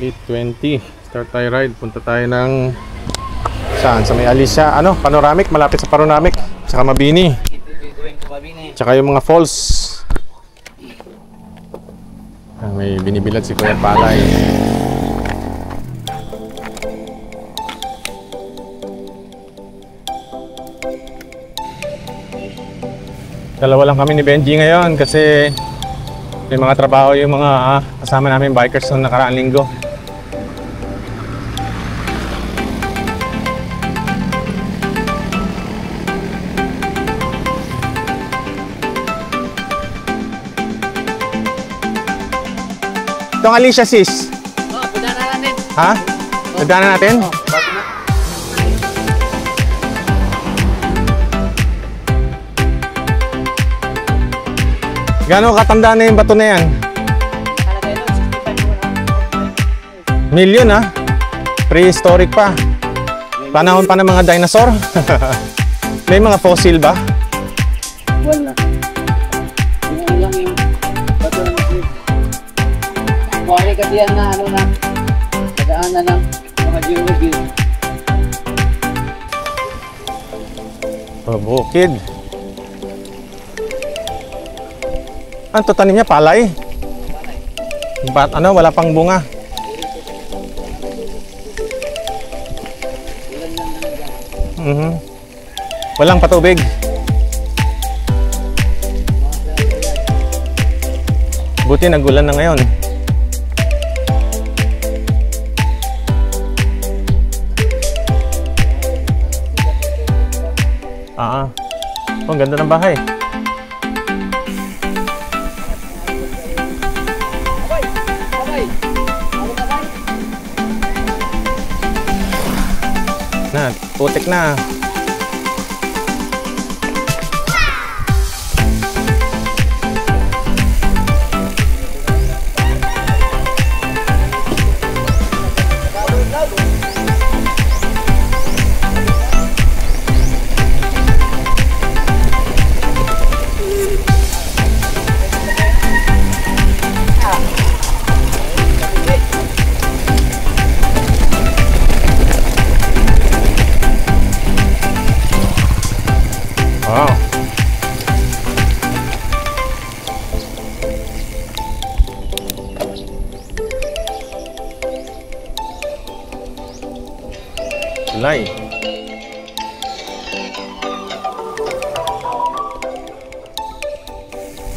8:20. Start tayo ride. Punta tayo ng saan? Sa may Alicia. Ano? Panoramic. Malapit sa Panoramic. Tsaka Mabini. Tsaka yung mga falls. May binibilad si Kuya Palay. Dalawa lang kami ni Benji ngayon kasi may mga trabaho yung mga kasama namin bikers noong nakaraang linggo. Itong Alicia sis. Oh, pagdaanan natin. Ha? Pagdaanan natin? Oh, bago na. Gano'ng katanda na yung bato na yan? Kalagay nun, 65 Million ha? Prehistoric pa. Panahon pa ng mga dinosaur. May mga fossil ba? Wala. Yung lang yung bato ng clip. Buhari ka diyan na ano na. Pagdaanan ng mga geology. Oh, bukid. Ano to tanim niya? Palay? Ba't ano? Wala pang bunga. Walang patubig. Buti nagulan na ngayon. Oh, ang ganda ng bahay. Na, putik na. Wow. Tulay.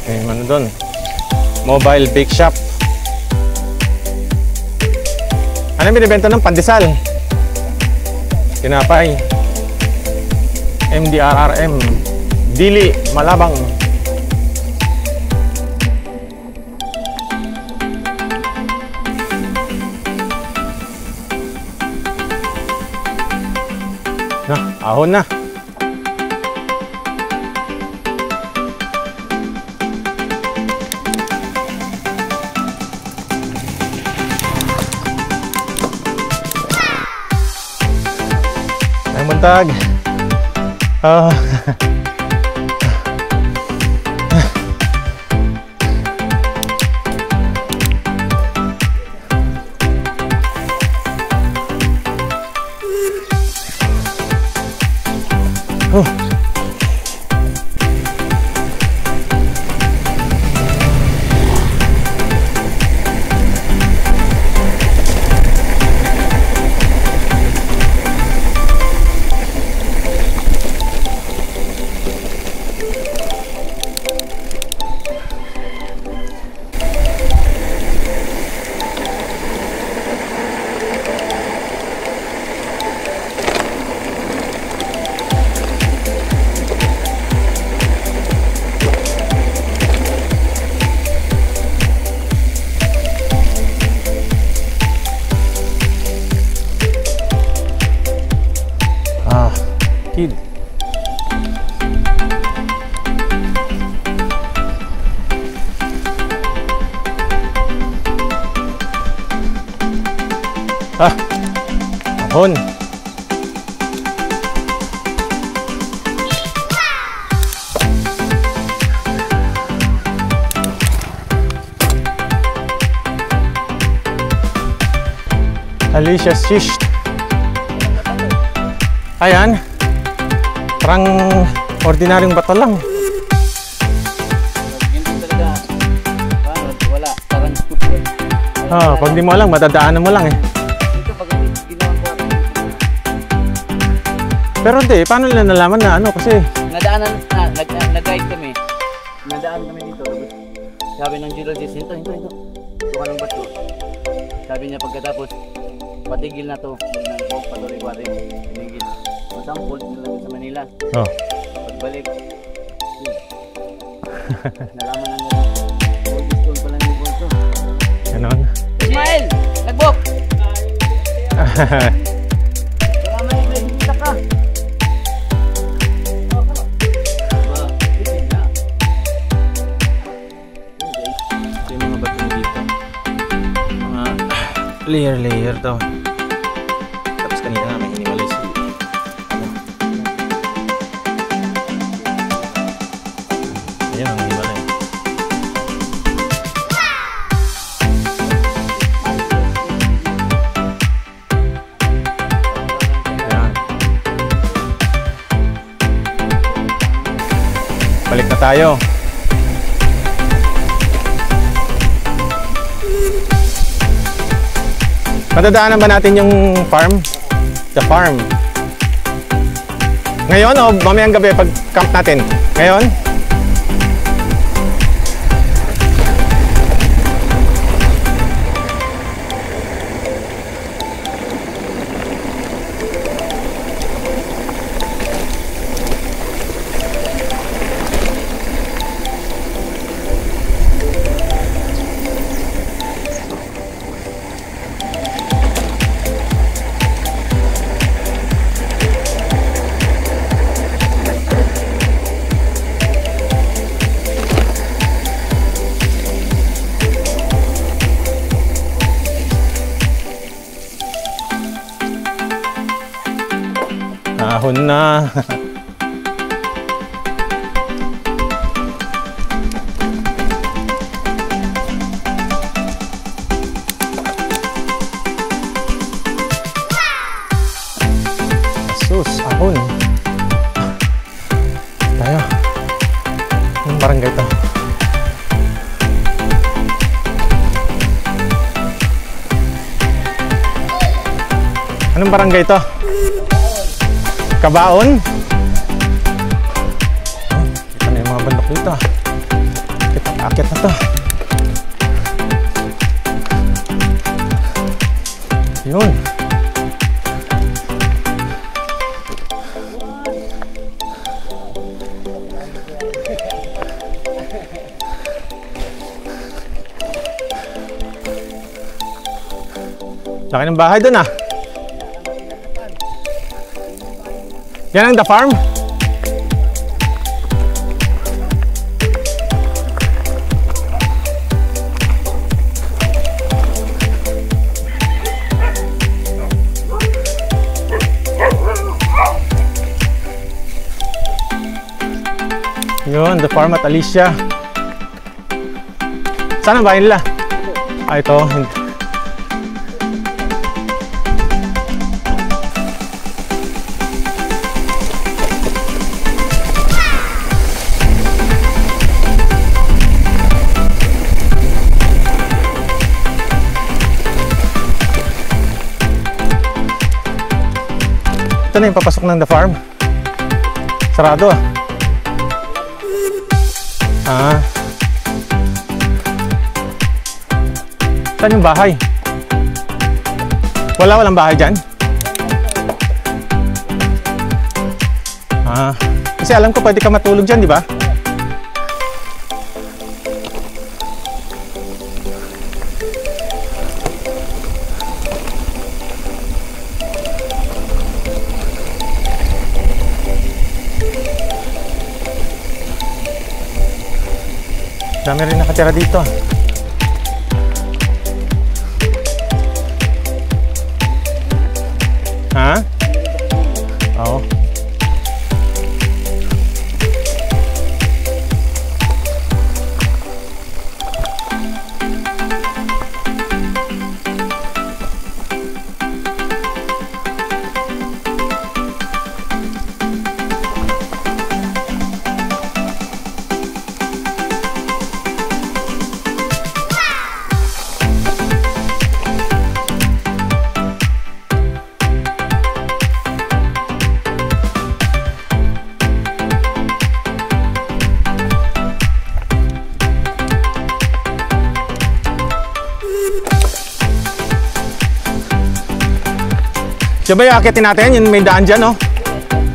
Ano doon? Mobile bake shop. Ano binibenta ng pandesal? Tinapay. MDRRM. Dili, Malabang. Na, ahon na. Ay, muntag. Kid. Ahon. Alicia Shish. Ayan. Parang ordinaryong bato lang. Hindi talaga. Wala. Parang Pag di mo alam, madadaanan mo lang eh. ito pag ginawa ko. Pero hindi, paano nila nalaman na ano kasi Nadaanan, nag-guide kami. Nadaan kami dito. Sabi ng geologist, ito. Ito ka ng bato. Sabi niya pagkatapos, patigil na to. Patuloy ko rin. Tinigil. Masampol nila sa Manila. oh. Pagbalik. Nalaman na nila. Gold pala yung gold to. Ganon. Ismael! Nagbok! Nalaman na yung kita ka. Ito yung mga bato dito. Mga layer daw. Tapos kanina nga may hiniwalay si ayan ang hiniwalay. Ayan. Balik na tayo. Madadaanan ba natin yung farm? The farm. Ngayon o mamayang gabi pag camp natin? Ngayon? Ahon na. Sus, ahon. Tayo. Anong barangay ito? Anong barangay ito? Kabaon? Kita na yung mga bandok dito. Akit na to. Yun. Laki ng bahay dun ah. Yan ang the farm? Yun, the farm at Alicia. Saan ang bahay nila? Ah, ito. Ito na yung papasok ng the farm. Sarado ah. Ah. Saan yung bahay? Walang bahay dyan? Ah. Kasi alam ko pwede ka matulog dyan, di ba? Dami rin nakatira dito. Ha? Oo. Siya ba yung akitin natin? Yung may daan dyan, no?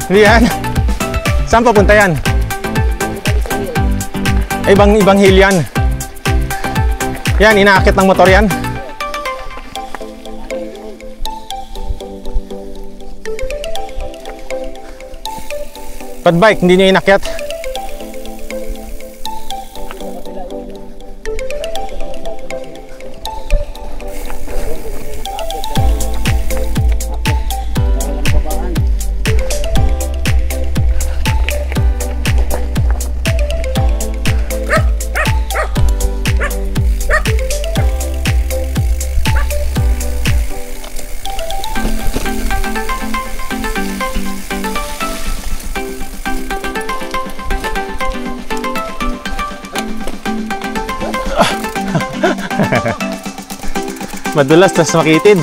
Hindi yan. Saan papunta yan? Ay, ibang hill yan. Yan, inaakit ng motor yan. Pad bike, hindi niya inakyat. Madulas, tas makitid.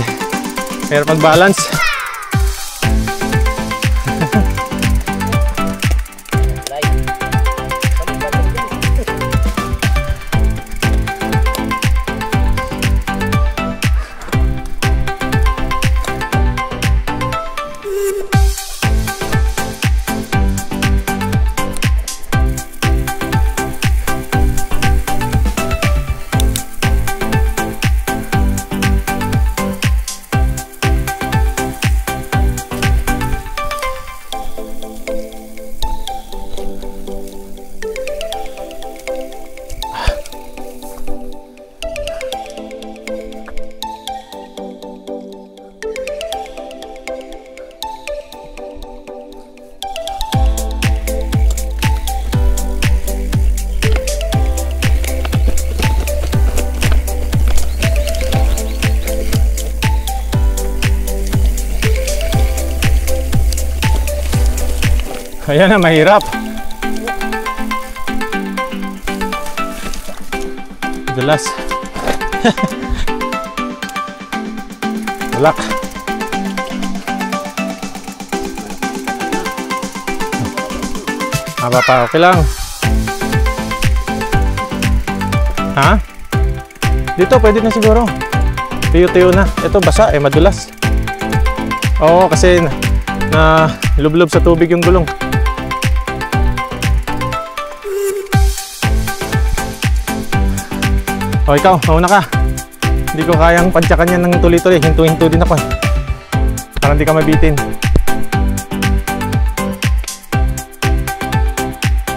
Pero pag-balance. Ayan na, mahirap. Dulas. Tulak. Haba pa, okay lang. Ha? Dito, pwede na siguro. Tuyo-tuyo na. Ito, basa eh, madulas. Oo, kasi na lublob sa tubig yung gulong. O ikaw, mauna ka. Hindi ko kayang pansyakan yan ng tuloy-tuloy. Hinto-hinto din ako eh. Para hindi ka mabitin.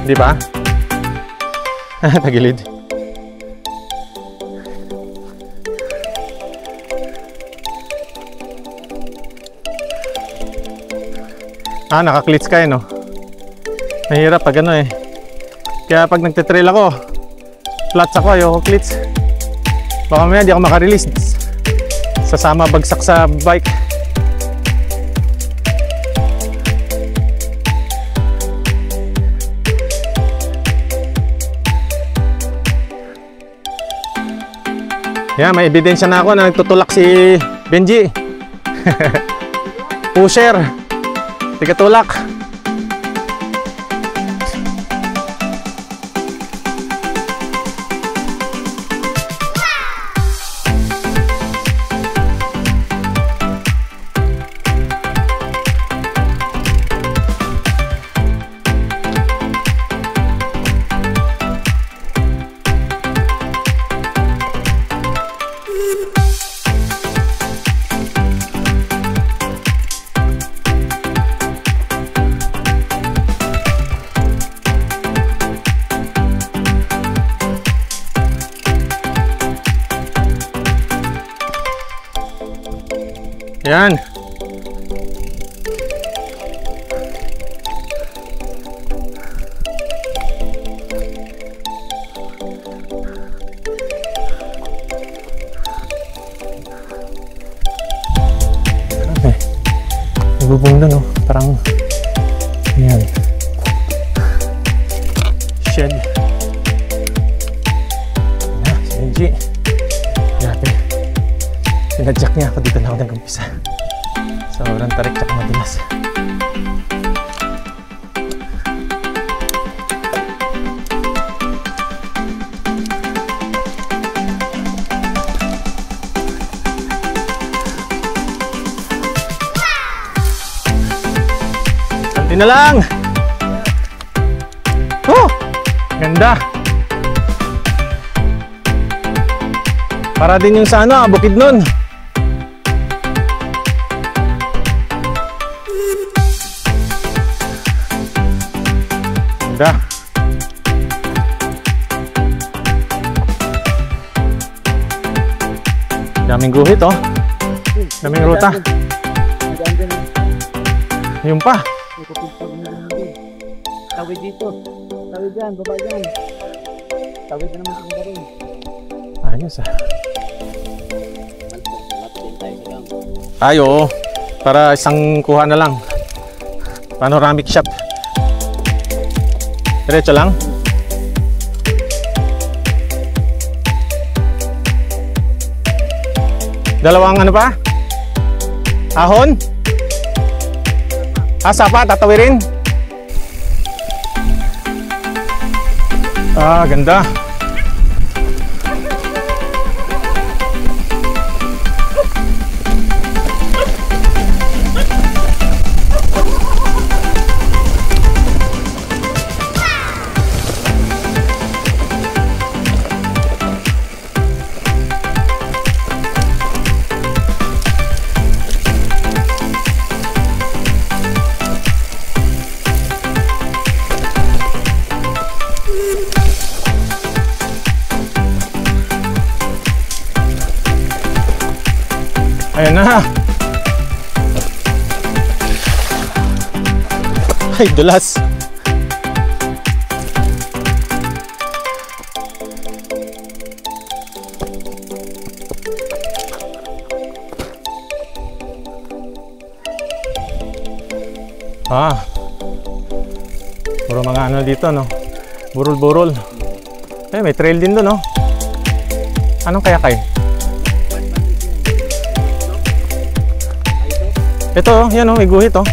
Di ba? Tagilid. Naka-clits ka eh, no? Mahirap pag ano eh. Kaya pag nagte-trail ako, flats ako, ayoko clits. Baka mamaya di ako makarelease. Sasama bagsak sa bike. Yan, may ebidensya na ako na nagtutulak si Benji. Pusher. Tigatulak. Yan. Okay. Nabubong na, no? Parang yan. Shed. Na, si Benji. Grabe. Pinadyak niya ako dito na ako nag-umpisa. Sobrang tarik tsaka madulas. Yun na lang. Ganda. Para din yung sa ano, bukid nun. Ganda. Daming guhit oh. Daming ruta. Yung pa. Tawid dito. Tawid dyan, baba dyan. Tawid na naman sa mga rin. Ayos ah. Ayo, para isang kuha na lang. Panoramic shot. Diretso lang. Dalawang ano pa? Ahon? Sapa, tatawirin. Ganda. Ayan na. Ay, dulas. Puro mga ano dito, no? Burol-burol. Eh, may trail din doon, no? Anong kaya kayo? Ito, yan o, may guhit o.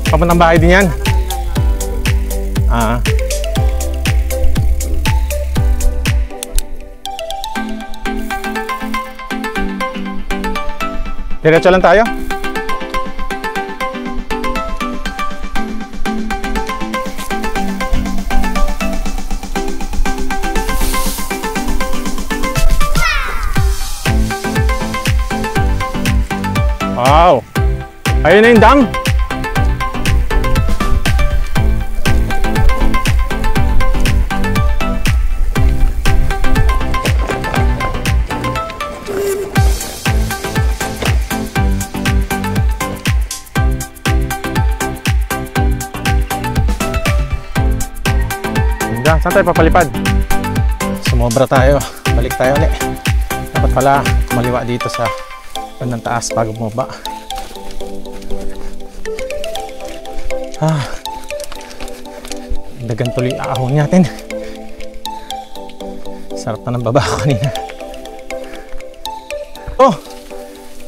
Papuntang bahay din yan. Diretso lang tayo. Wow! Ayun na yung dam. Saan tayo papalipad? Sumobra tayo. Balik tayo ulit. Dapat pala kumaliwa dito sa bandang taas bago bumaba. Dagan tuloy ahon natin. Sarap na ng baba ko kanina. Oh!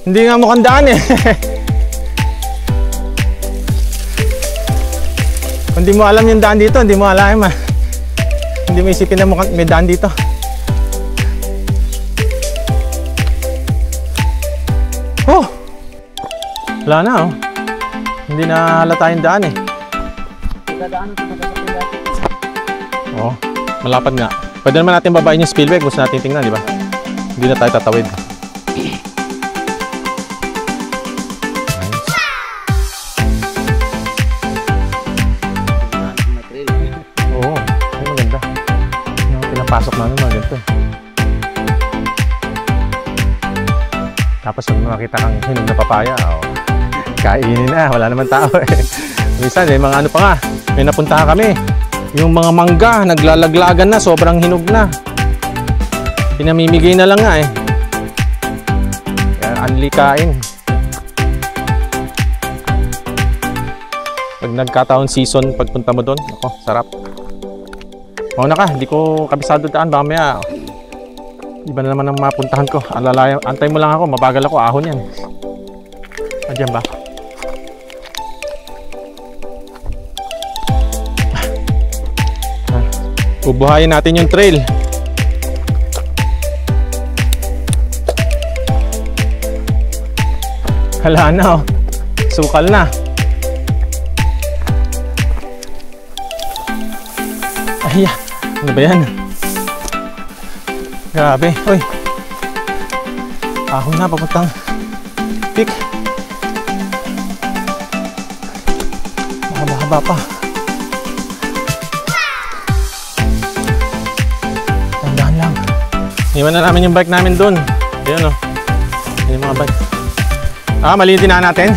Hindi nga mukhang daan eh. Kung di mo alam yung daan dito, hindi mo alam hindi mo isipin na mukhang may daan dito. Oh! Wala na oh. Hindi na halata yung daan eh. Oh, malapad nga. Pwede naman natin babain yung spillway kung gusto natin tingnan, di ba? Hindi na tayo tatawid. Oo, ay maganda. Yung pinapasok namin mga ganito. Tapos kung makita kang hinog na papaya, kainin na, wala naman tao eh. Minsan may mga ano pa nga, may napuntahan kami. Yung mga mangga, naglalaglagan na, sobrang hinog na. Pinamimigay na lang nga eh. Kaya anli kain. Pag nagkataon season, pagpunta mo doon, ako, sarap. Mauna ka, hindi ko kabisado daan, baka maya iba na naman ang mapuntahan ko. Alalaya, antay mo lang ako, mabagal ako, ahon yan. Diyan ba? Bubuhayin natin yung trail. Hala na oh. Sukal na. Ay, ano ba yan? Grabe. Uy. Ahon na, papuntang peak. Mahaba-haba pa. Tandaan lang. Iwan na namin yung bike namin dun. Ayan o. Ayan yung mga bike. Maliit din na natin.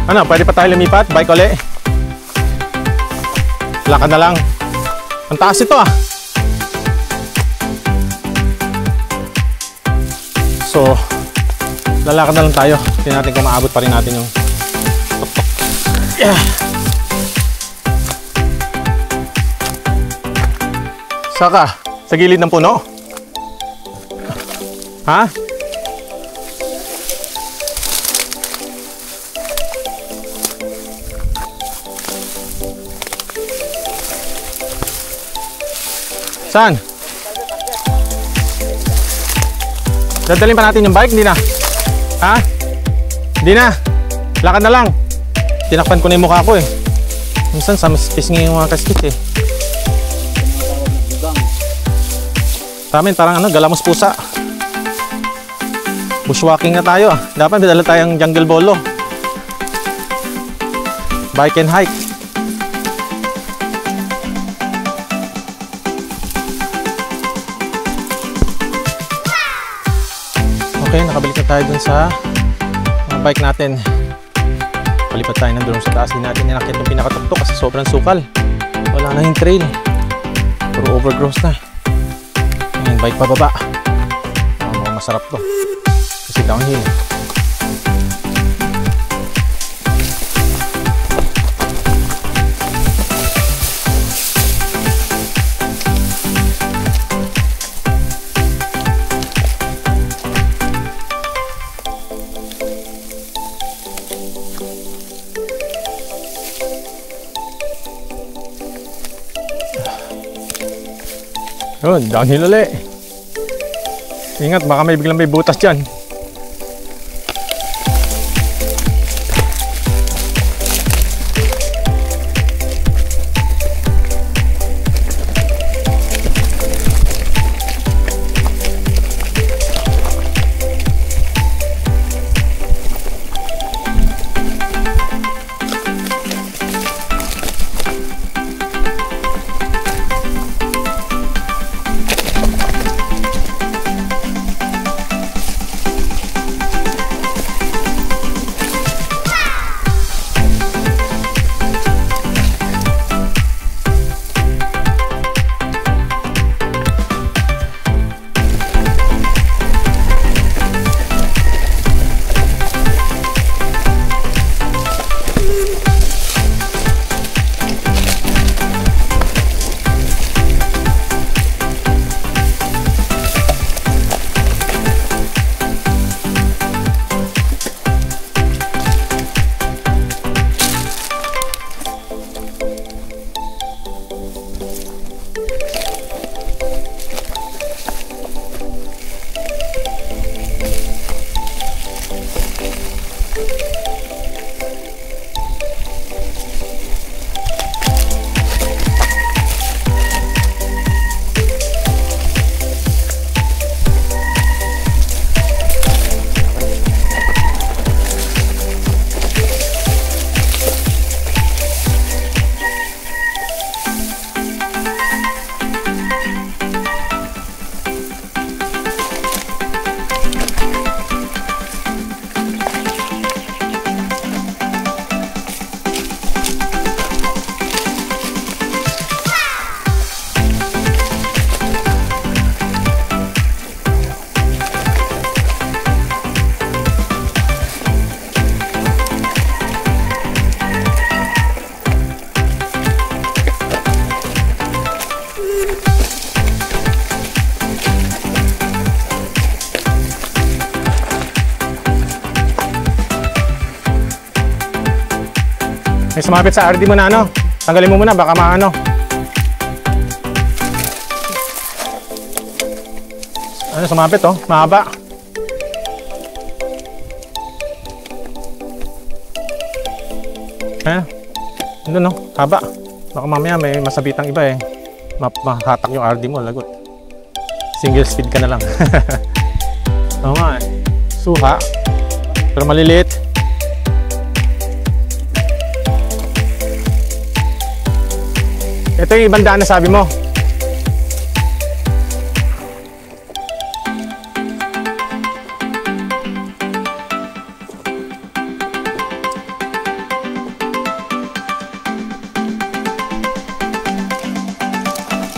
Ano, pwede pa tayo lumipat? Bike uli. Lakad na lang. Ang taas ito ah. So, lalakad na lang tayo. Tingnan natin kung maabot pa rin natin yung tok-tok. Yeah. Saka, sa gilid ng puno. Ha? Saan? Dadalhin pa natin yung bike? Hindi na. Ha? Hindi na. Lakad na lang. Tinakpan ko na yung mukha ko eh. Minsan sa mas pisngi yung mga kaskit eh. Sa amin parang ano, galamos pusa. Bushwalking na tayo. Dapat dala tayong jungle bolo. Bike and hike. Okay, nakabalik na tayo dun sa bike natin. Palipat tayo na doon sa taas. Din natin ninakit yung pinakatuktok kasi sobrang sukal. Wala na yung trail. Puro overgrowth na. Yung bike pababa. Mukhang masarap to. Kasi downhill. Yun, downhill ulit. Ingat, baka may biglang may butas dyan. May sumapit sa RD mo na ano. Tanggalin mo muna baka maano. Ano sumapit oh, mahaba. Ayan. Doon no, haba. Baka mamaya may masabitang iba eh. mahatak yung RD mo, lagot. Single speed ka na lang. Oo nga eh. Suha. Pero maliliit. Ito yung ibang daan na sabi mo.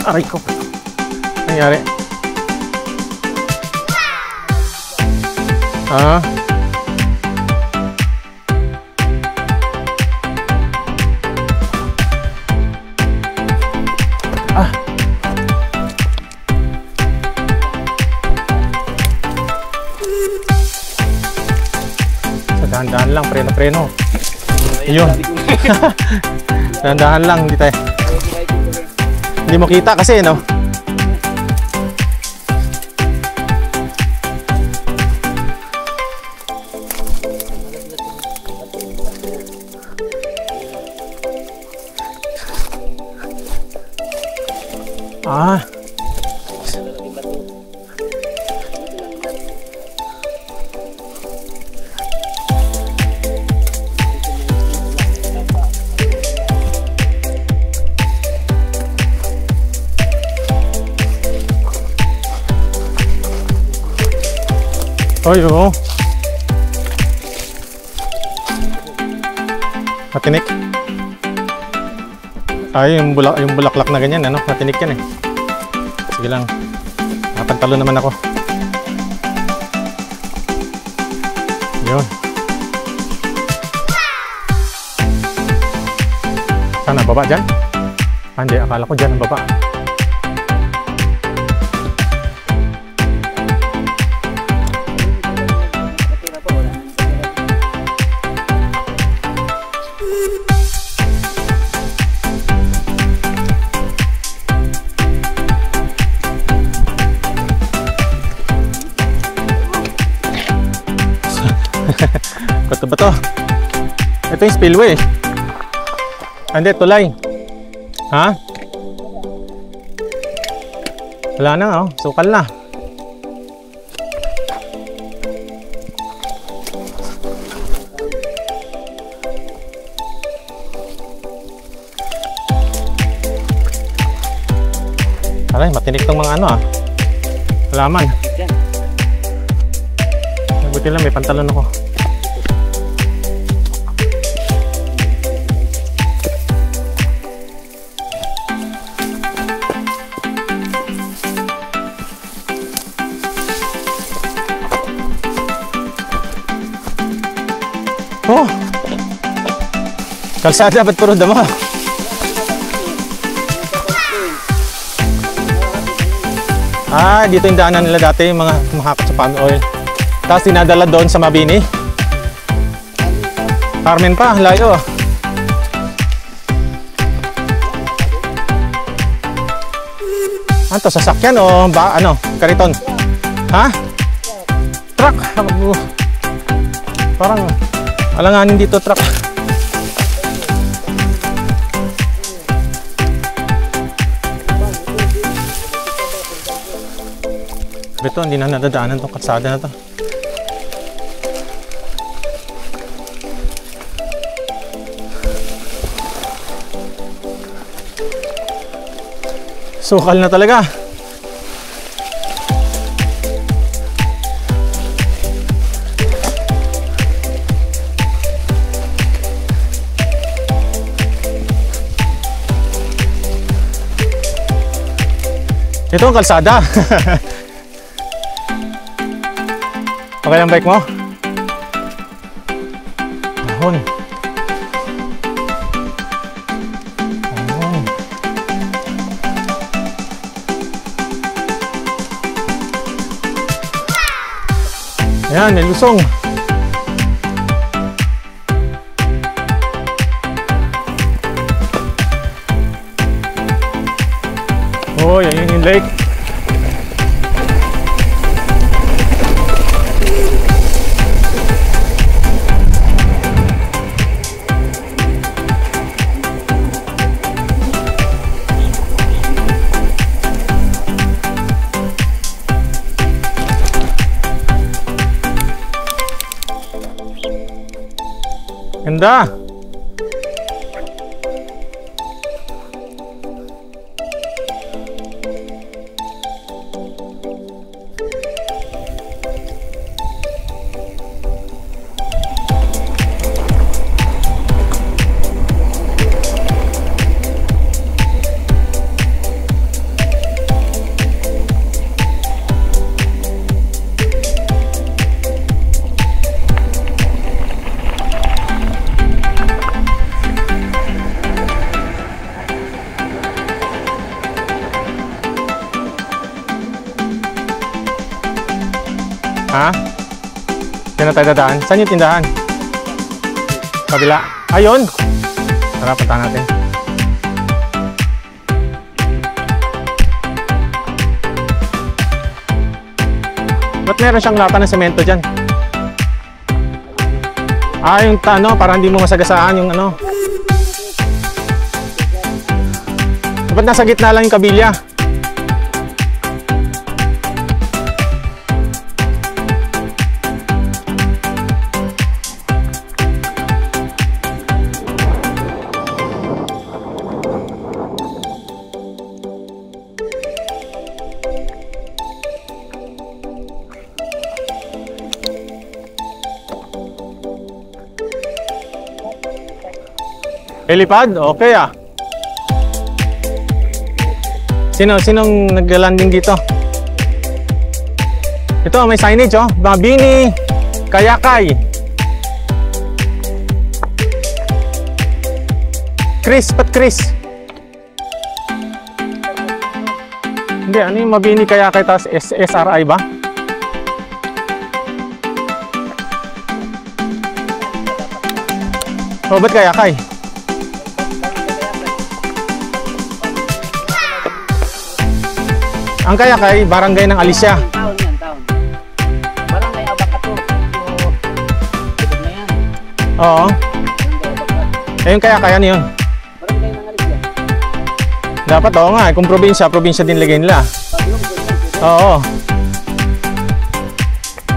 Aray ko. Nangyari? Ah. Ah. Sa dahan-dahan lang, preno-preno. Ayun. Dahan-dahan lang, hindi tayo. Hindi mo kita kasi, no? Ah. Ay, oo. Matinik. Ay, yung bulaklak na ganyan, ano? Matinik yan eh. Sige lang. Nakapantalo naman ako. Yun. Sana baba dyan? Ah, hindi. Akala ko dyan ang baba. Bato ba to? Ito yung spillway. Hindi, tulay. Ha? Wala na, oh. Sukal na. Aray, matinik tong mga ano, ah. Halaman. Buti lang, may pantalon ako. Oh! Kalsada, ba't puro damo? Ah, dito yung daanan nila dati, yung mga mahakot sa palm oil. Tapos dinadala doon sa Mabini. Carmen pa, layo. Ano to, sasakyan o ba, ano, kariton? Ha? Truck! Parang alanganin dito, truck. Ito, hindi na nadadaanan tong kalsada na to. Sukal na talaga. Ito ang kalsada. Okay ang bike mo? Ahon. Ahon. Ayan, may lusong. Oh, yan yung lake. Ganda. Ha? Saan na tayo dadaan? Saan yung tindahan? Kabila. Ayun! Tara, punta natin. Ba't meron siyang lata ng semento dyan? Ah, yung ano, para hindi mo masagasaan yung ano. Ba't nasa gitna lang yung kabilya? Helipad? Okay ah. Sinong nag-landing dito? Ito, may signage oh. Mabini Kayakay. Chris, pat Chris. Hindi, ano yung Mabini Kayakay tapos SRI ba? O, ba't Kayakay? Ang Kayakay, barangay ng Alicia. Taon yan, taon. Barangay Abacato. Tubog na yan. Oo. Eh, yung Kayakay, ano yun? Barangay ng Alicia. Dapat, oo nga. Kung probinsya din lagay nila. Oo.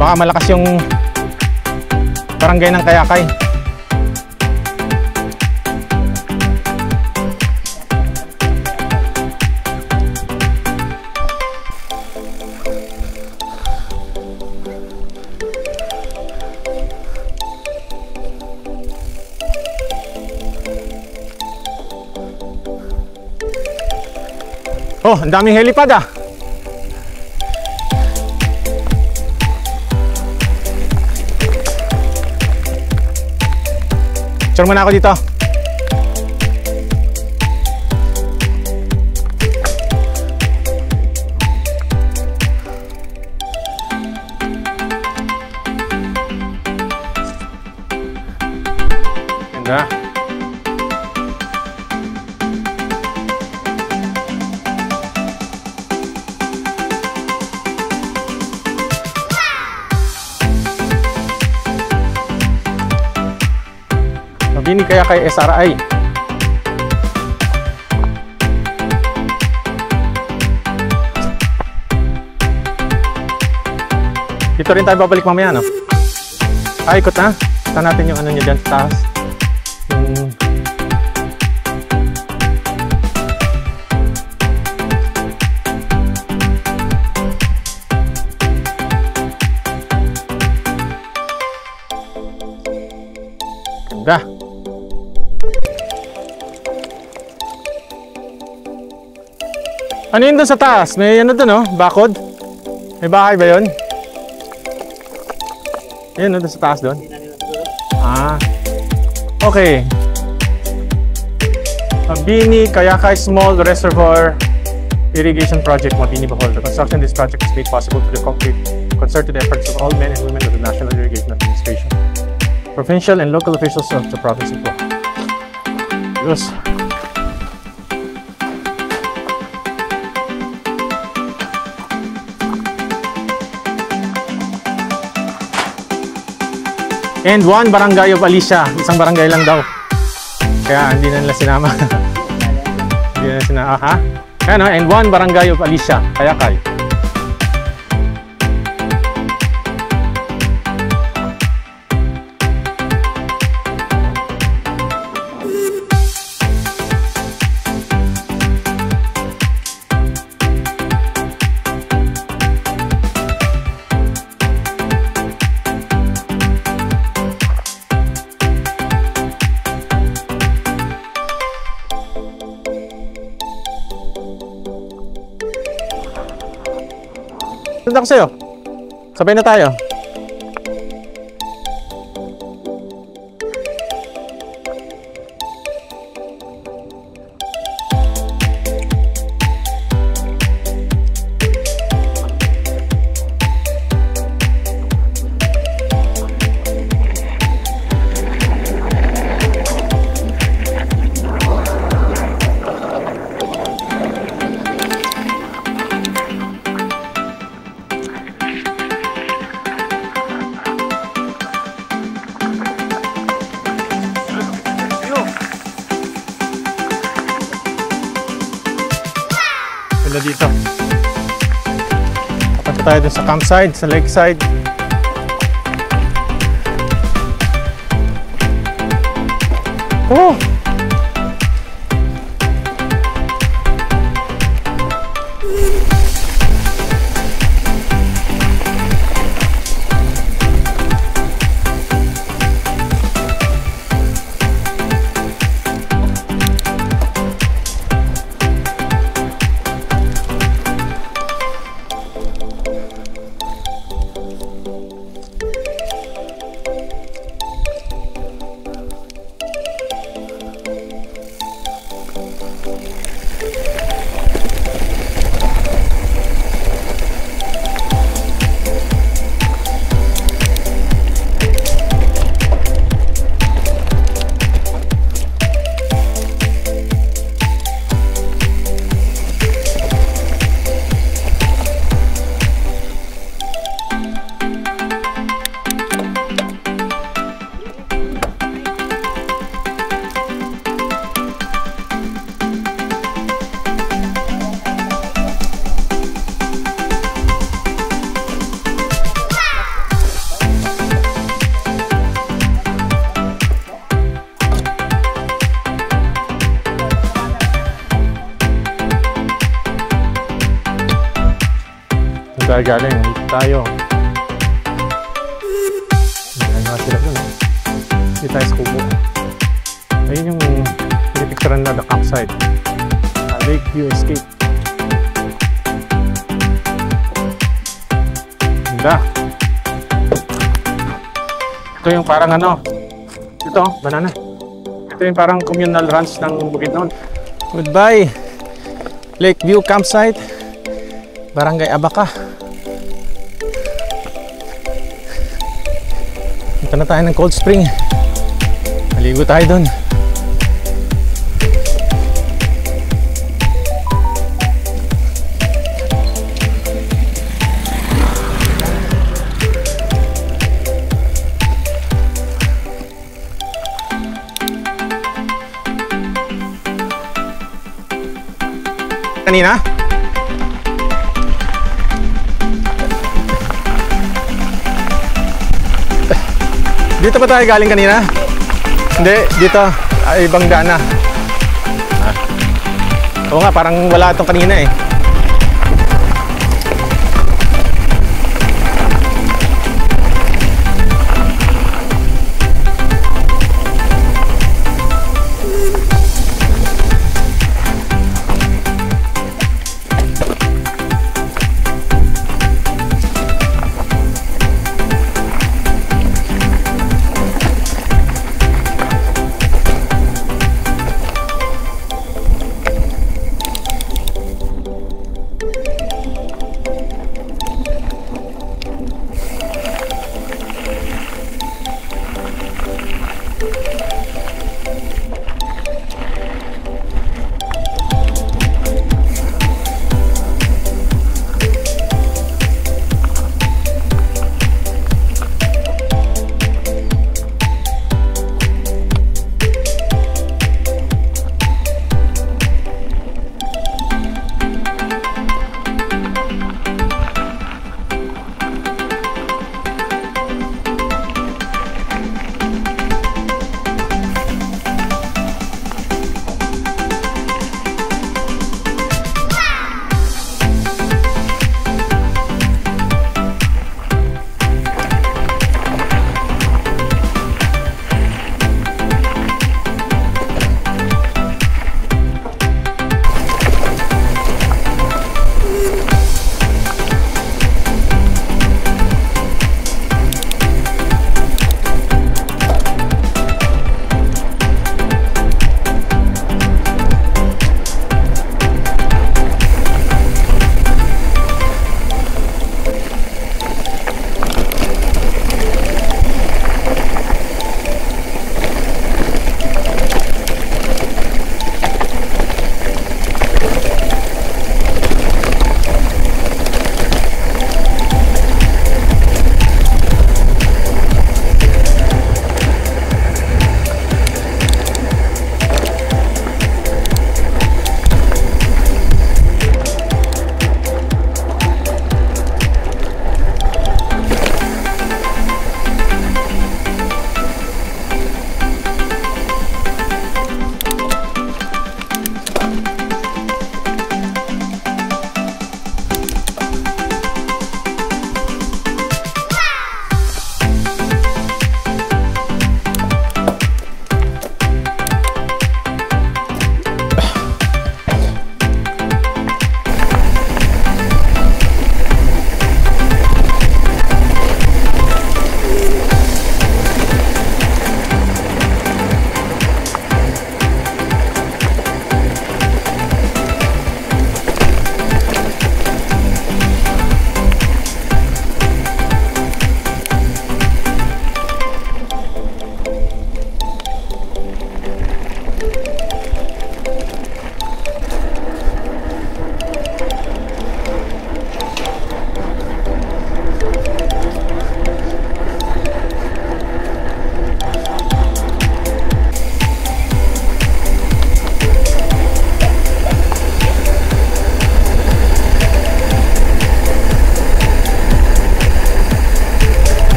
Baka malakas yung barangay ng Kayakay. Oh, ang daming helipad ah. Picture muna ako dito. Ganda. Mabini Kayakay SRI. Dito rin tayo babalik mamaya, no? Ikot na. Kita natin yung ano nyo dyan sa taas. Ganda. Ano yun doon sa taas? May ano doon, oh? Bakod? May bahay ba yun? Ayun, doon sa taas doon. Ah. Okay. Mabini Kayakay Small Reservoir Irrigation Project, Mabini, Bohol. The construction of this project is made possible through the concerted efforts of all men and women of the National Irrigation Administration, provincial and local officials of the province of Bohol. Yes. And one barangay of Alicia. Isang barangay lang daw. Kaya hindi na nila sinama. Hindi na sinama. Ha? Ano? And one barangay of Alicia. Kayakay. Sundan ko sa'yo. Sabay na tayo. Dito. Papunta tayo dun sa campsite, sa lakeside. Oh! Galing, dito tayo. Ayan nga sila dun. Dito tayo sa kubo. Ayun yung pinipicturean na the campsite. Lakeview Escape. Ganda. Ito yung parang ano. Ito, banana. Ito yung parang communal ranch ng Bukidnon. Goodbye, Lakeview Campsite, Barangay Abaca. Punta na tayo ng Cold Spring. Maligo tayo doon. Kanina? Dito pa tayo galing kanina? Hindi, dito. Ibang daan na. Oo nga, parang wala itong kanina eh.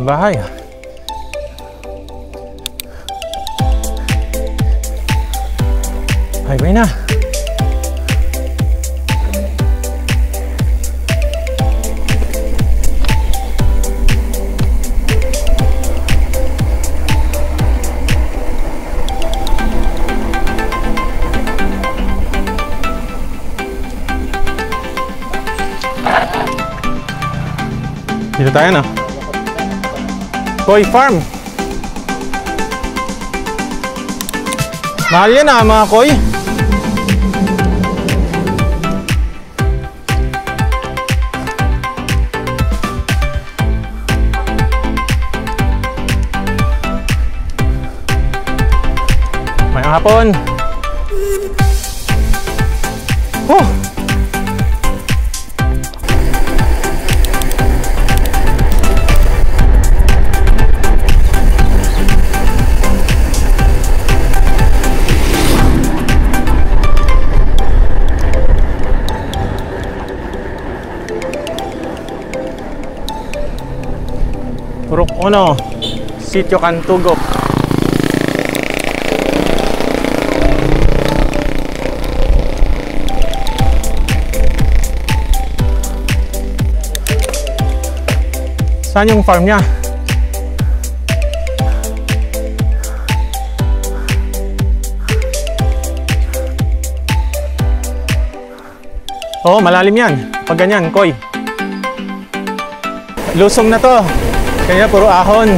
ng bahay. Highway na. Dito tayo na. Koi Farm. Mahal yan mga koi. May hapon. Purok Uno, Sitio Cantugop. Saan yung farm niya? Oo, malalim yan. Pag ganyan, koi. Lusong na to. Kaya puro ahon.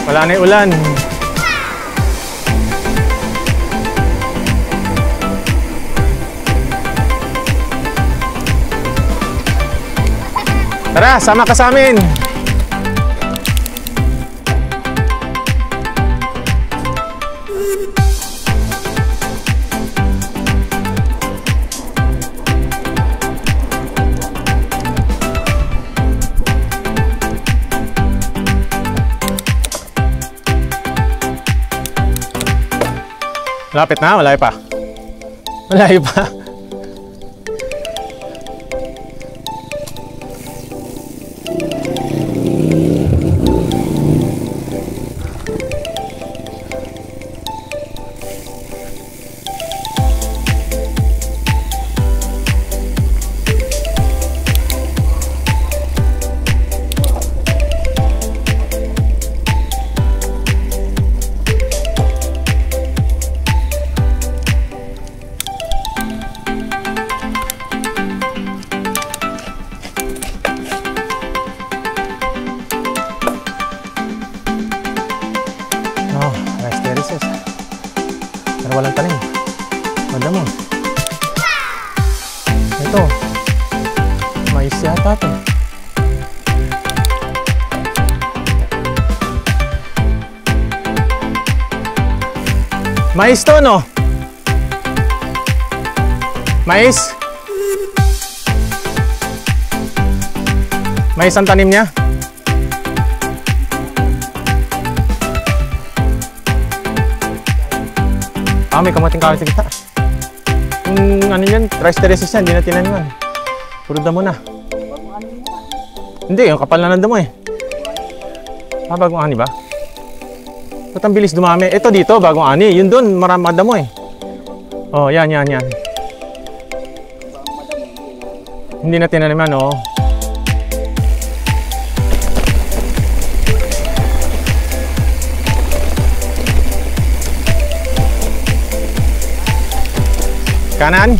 Wala na yung ulan. Tara, sama ka sa amin. Lapit na, malayo pa. Malayo pa. Pero walang tanim. Wala mo. Ito. Mais yata ito. Mais to, no? Mais? Mais ang tanim niya? May kamating kawin sa gitna. Yung ano yan, rice terraces yan, hindi na tinaniman. Puro damo na. Hindi, yung kapal na ng damo eh. Bagong ani ba? Ba't ang bilis dumami? Ito dito, bagong ani. Yun doon, marami damo eh. Oh, yan. Hindi na tinaniman, oh. Kanan.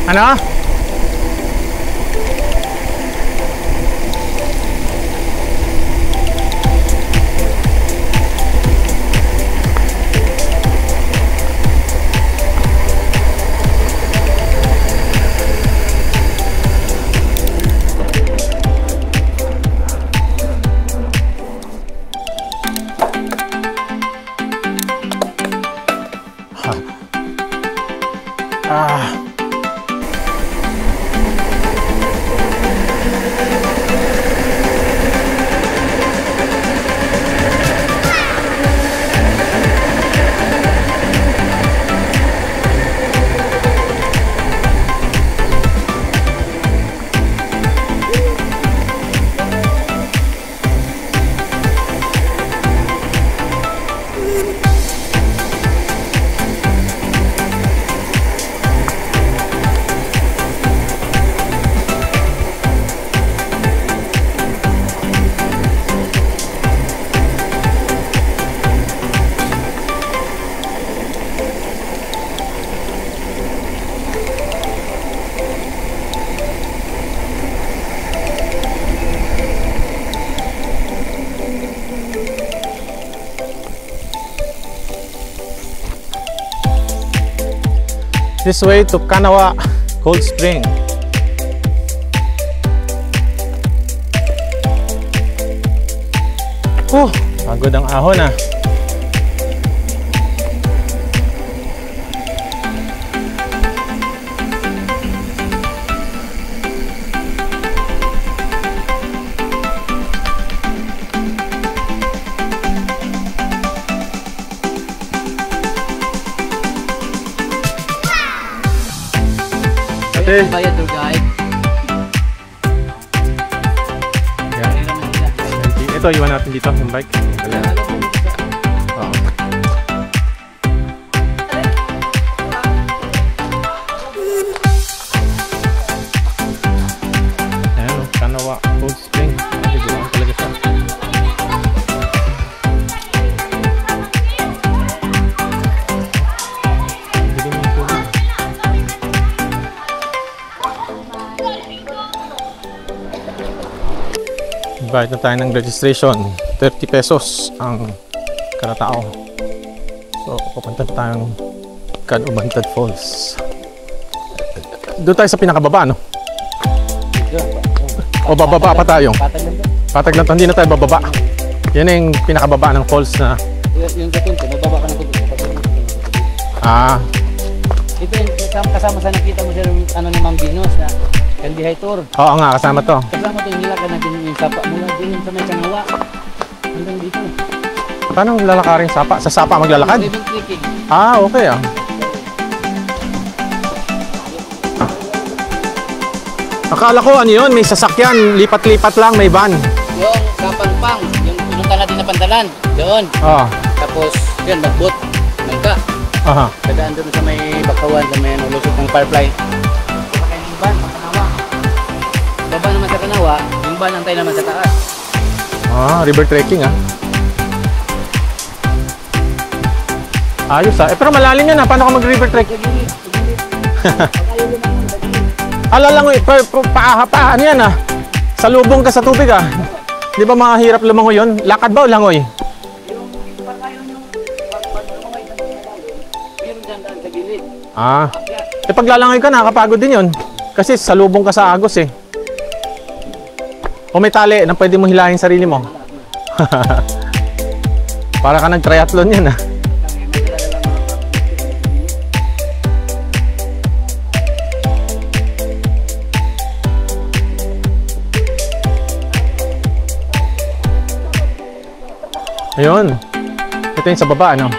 Ano? This way to Kanawa Cold Spring. Pagod ang ahon ah. Bayad tour guide. Yeah. Ito, iwan natin dito yung bike. Oh. Ayan, Kanawa Cold Spring. Talaga siya. Bayad na tayo ng registration, 30 pesos ang kada tao. So, pupunta tayong Kanubantad Falls. Doon tayo sa pinakababa, no? O bababa pa tayo? Patag lang to, hindi na tayo bababa. Yan yung pinakababa ng falls na... Yung gatunto, bababa ka na kunti. Ito yung kasama sa nakita mo siya ano ni Mang Dinos na Kandihay Tour. Oo nga, kasama to. Kasama to yung nilakad na din yung sapa mula din sa may Kanawa. Hanggang dito. Paano lalakarin sapa? Sa sapa maglalakad? Ribbon trekking. Okay ah. Akala ko ano yun, may sasakyan, lipat-lipat lang, may van. Yung Kapangpang, yung pinunta natin na Pantalan, doon. Tapos, yun, magbot, mangka. Tagaan doon sa may Bakawan, sa may lusot ng Firefly. Sakay ng van, Kanawa. Baba naman sa Kanawa, yung van antay naman sa taas. River trekking ah. Ayos ah. Pero malalim yan ah, paano ka mag-river trekking? Alalangoy, ano yan ah? Salubong ka sa tubig ah. Di ba mahirap lumangoy yun? Lakad ba o langoy? Pag lalangoy ka nakakapagod din yun. Kasi salubong ka sa agos eh. O may tali na pwede mo hilahin sarili mo. Para ka nag-triathlon yan ah. Ayun. Ito yung sa baba, ano?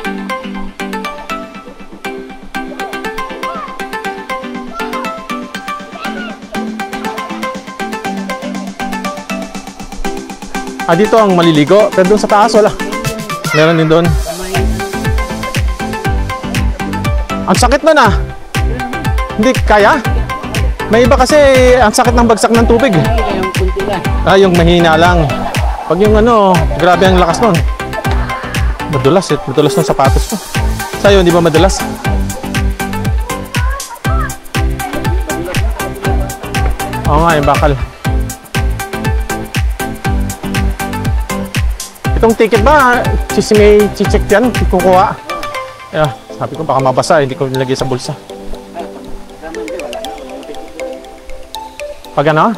Dito ang maliligo. Pero doon sa taas, wala. Meron din doon. Ang sakit na na. Hindi kaya? May iba kasi ang sakit ng bagsak ng tubig. Yung kunti lang. Yung mahina lang. Pag yung ano, grabe ang lakas nun. Madulas eh. Madulas ng sapatos ko. Sa'yo, hindi ba madulas? Oo nga, yung bakal. Itong ticket ba, may chicheck yan, kukuha. Yeah, sabi ko baka mabasa, hindi ko nilagay sa bulsa. Pag ano?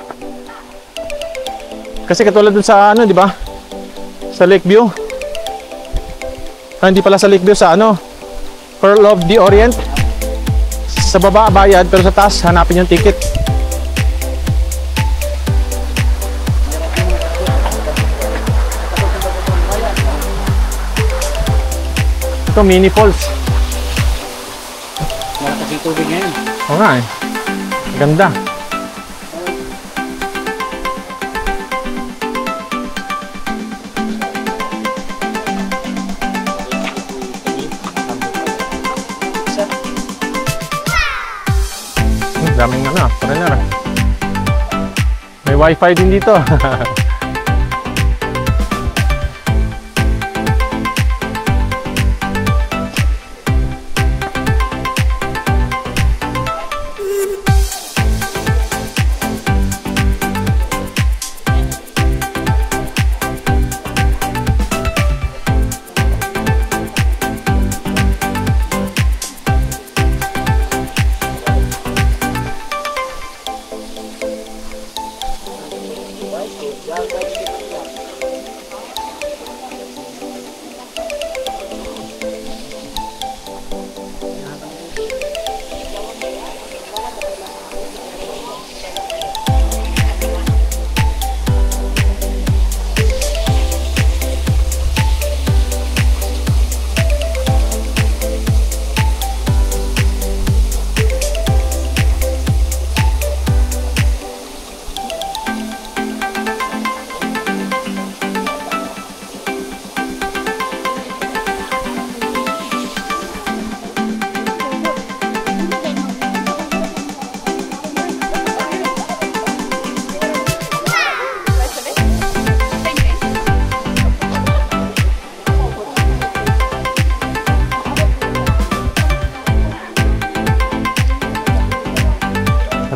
Kasi katulad dun sa ano, di ba? Sa Lakeview. Hindi pala sa Lakeview, sa ano? Pearl of the Orient. Sa baba, bayad, pero sa taas, hanapin yung ticket. Ito, mini falls. Malakas yung tubig ngayon. Oo nga eh. Ganda. Daming ano, foreigner. May wifi din dito.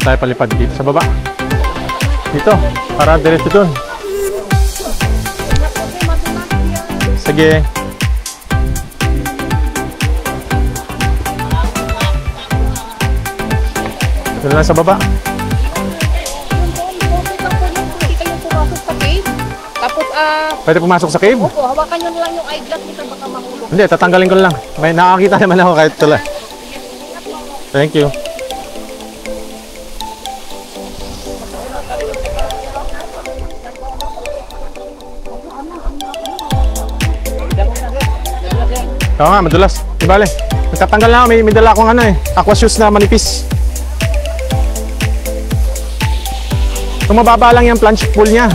Tayo palipad dito sa baba. Dito, para diretso doon. Sige. Doon lang sa baba. Tapos, Pwede pumasok sa cave? opo, hawakan nyo lang yung eyeglass nito, baka mahulog. Hindi, tatanggalin ko lang. May nakakita naman ako kahit tula. Thank you. Oo nga, madulas. Di bale. Nagtatanggal na ako. May dala akong ano eh. Aqua shoes na manipis. Kung mababa lang yung plunge pool niya.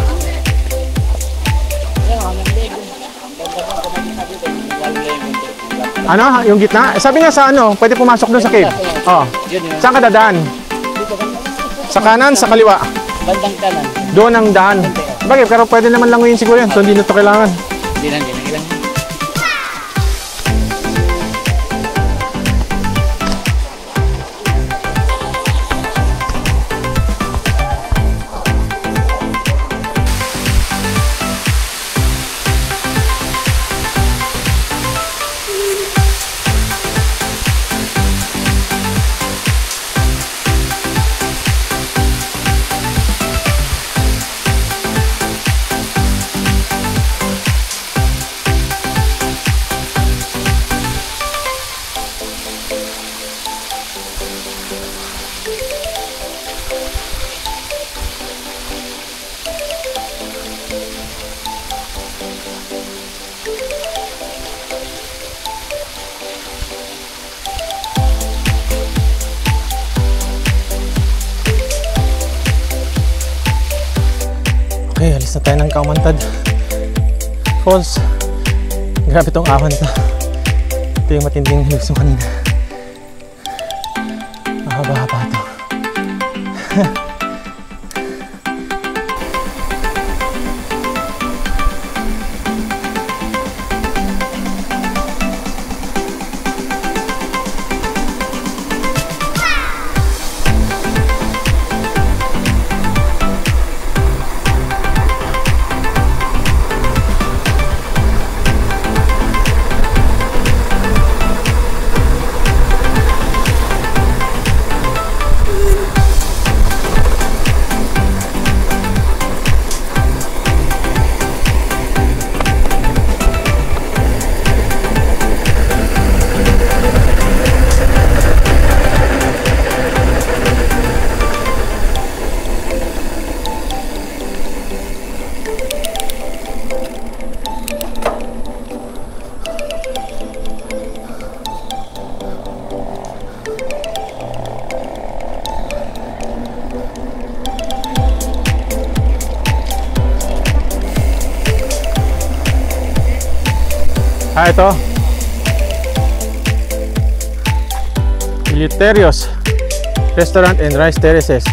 Ano? Yung gitna? Sabi nga sa ano, pwede pumasok doon sa cave. Oo. Saan ka dadaan? Sa kanan, sa kaliwa? Bandang kanan. Doon ang daan. Bagay, pero pwede naman languyin siguro yan. So hindi na ito kailangan. Hindi lang. Okay, alis na tayo ng Kaumantad Falls. Grabe tong awan to. Ito yung matinding hilugso kanina. Mahaba-haba to. Ito. Eleuterios Restaurant and Rice Terraces.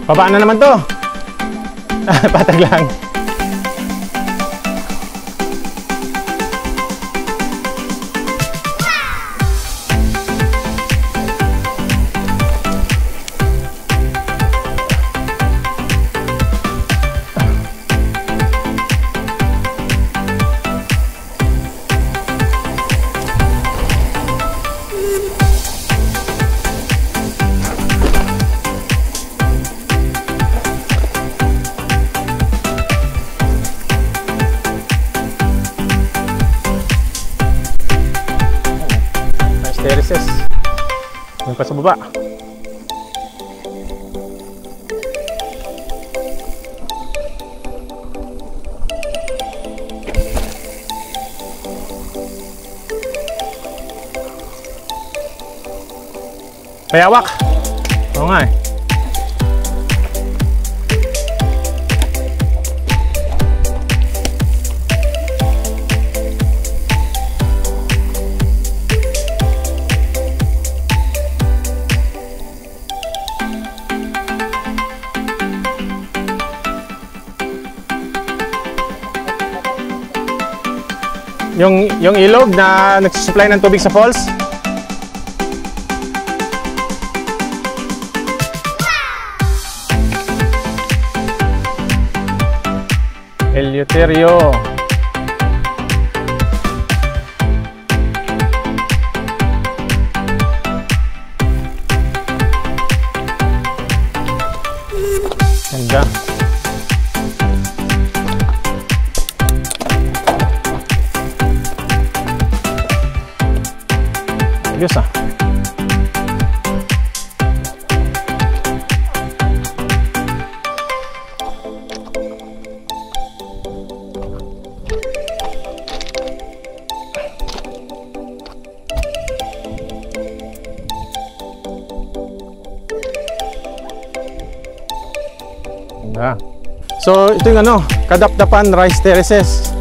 Baba na naman to. Patag lang. Terraces. Yung pa sa baba. Payawak. Oo nga eh. Yung ilog na nagsusupply ng tubig sa falls. Eleuterio. Ganda. Ayos ah. Ganda. So ito yung ano, Kadapdapan Rice Terraces.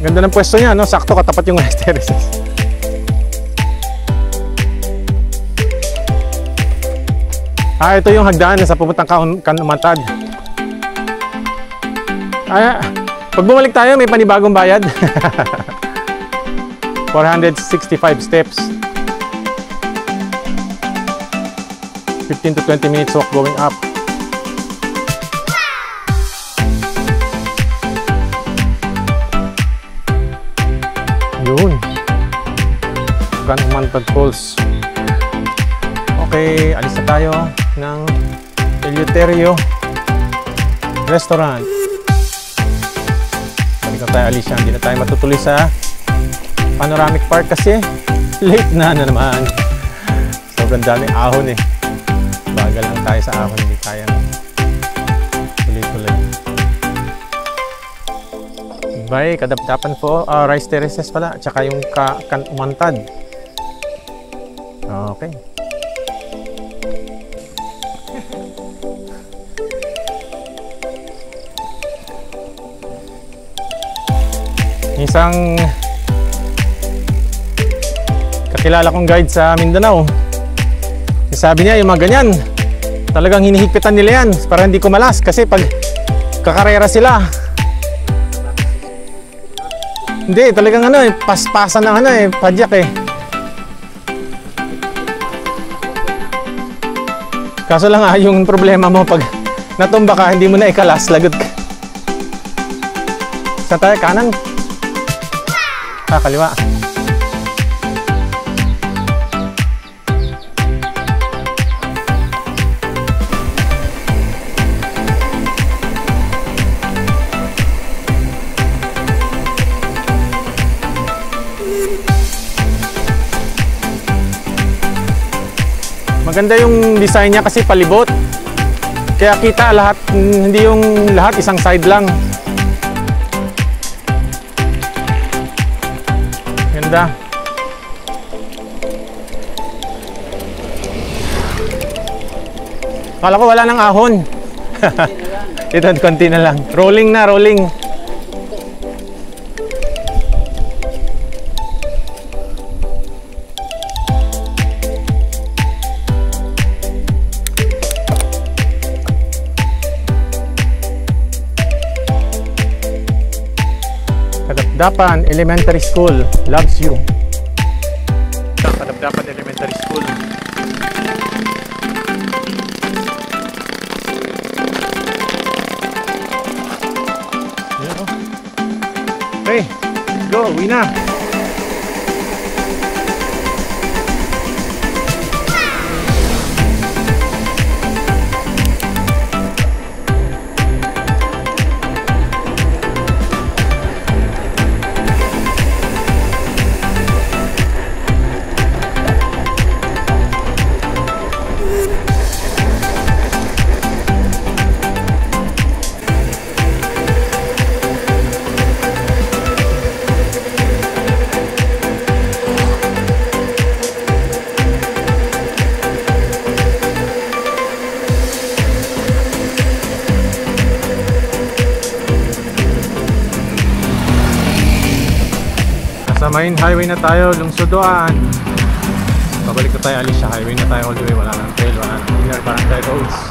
Ganda ng pwesto niya, no? Sakto katapat yung rice terraces. Ito yung hagdan sa pupuntang Kanumantad. Pag bumalik tayo, may panibagong bayad. 465 steps. 15 to 20 minutes walk going up. Yun, Kanumantad Falls. Okay, alis na tayo ng Eleuterio Restaurant. Balik na tayo, alis na. Hindi na tayo matutuloy sa Panoramic Park kasi late na naman. Sobrang daming ahon eh. Bagal lang tayo sa ahon, hindi kaya tuloy-tuloy. Bye, Kadapdapan po, Rice Terraces pala, tsaka yung Kanumantad. Okay. Isang kakilala kong guide sa Mindanao, sabi niya yung mga ganyan, talagang hinihigpitan nila yan para hindi kumalas kasi pag kakarera sila, hindi, talagang ano eh, paspasan ng ano eh, padyak eh. Kaso lang yung problema mo pag natumba ka, hindi mo na ikalas, lagot ka. Saan tayo? Kanan? Kaliwa. Maganda yung design niya kasi palibot. Kaya kita lahat, hindi yung lahat isang side lang. Ganda. Kala ko wala nang ahon. Ito, konti na lang. Rolling na, rolling. Kadapdapan Elementary School loves you. Kadapdapan Elementary School. Okay, go, uwi na. Sa main highway na tayo, lungsudoan. Pabalik na tayo, alis sa highway na tayo all the way. Wala nang trail, wala nang inner barangay roads.